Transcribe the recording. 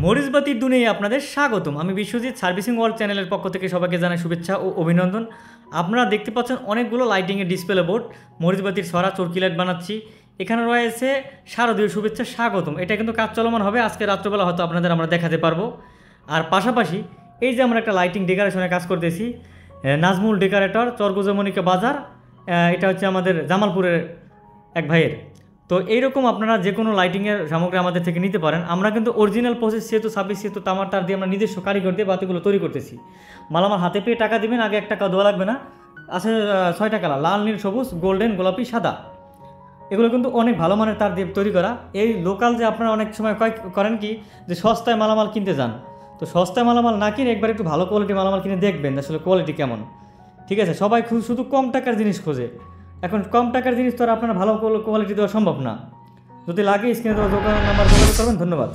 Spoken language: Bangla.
মরিচবাতির দুনিয়ায় আপনাদের স্বাগতম। আমি বিশ্বজিৎ, সার্ভিসিং ওয়ার্ল্ড চ্যানেলের পক্ষ থেকে সবাইকে জানাই শুভেচ্ছা ও অভিনন্দন। আপনারা দেখতে পাচ্ছেন অনেকগুলো লাইটিংয়ের ডিসপ্লে বোর্ড, মরিচবাতির ছড়া চরকি লাইট বানাচ্ছি। এখানে রয়েছে শারদীয় শুভেচ্ছা স্বাগতম। এটা কিন্তু কাজ চলমান হবে, আজকে রাত্রবেলা হয়তো আপনাদের আমরা দেখাতে পারবো। আর পাশাপাশি এই যে আমরা একটা লাইটিং ডেকোরেশনের কাজ করতেছি, নাজমুল ডেকোরেটর, চরগুজমনিকা বাজার, এটা হচ্ছে আমাদের জামালপুরের এক ভাইয়ের। তো এইরকম আপনারা যে কোনো লাইটিংয়ের সামগ্রী আমাদের থেকে নিতে পারেন। আমরা কিন্তু অরিজিনাল প্রসেস যেহেতু 26 সেতু তামার তার দিয়ে আমরা নিজস্ব কারিগর দিয়ে বাতিগুলো তৈরি করতেছি। মালামাল হাতে পেয়ে টাকা দিবেন, আগে 1 টাকা দেওয়া লাগবে না। আছে 6টা কালার, লাল, নীল, সবুজ, গোল্ডেন, গোলাপি, সাদা। এগুলো কিন্তু অনেক ভালো মানের তার দিয়ে তৈরি করা। এই লোকাল যে আপনারা অনেক সময় করেন কি যে সস্তায় মালামাল কিনতে যান, তো সস্তায় মালামাল না কিনে একবার একটু ভালো কোয়ালিটির মালামাল কিনে দেখবেন আসলে কোয়ালিটি কেমন। ঠিক আছে, সবাই শুধু কম টাকার জিনিস খোঁজে। এখন কম টাকার জিনিস তো আর আপনারা ভালো কোয়ালিটি দেওয়া সম্ভব না। যদি লাগে স্ক্রিনে দেওয়া দোকানের নাম্বার যোগাযোগ করবেন। ধন্যবাদ।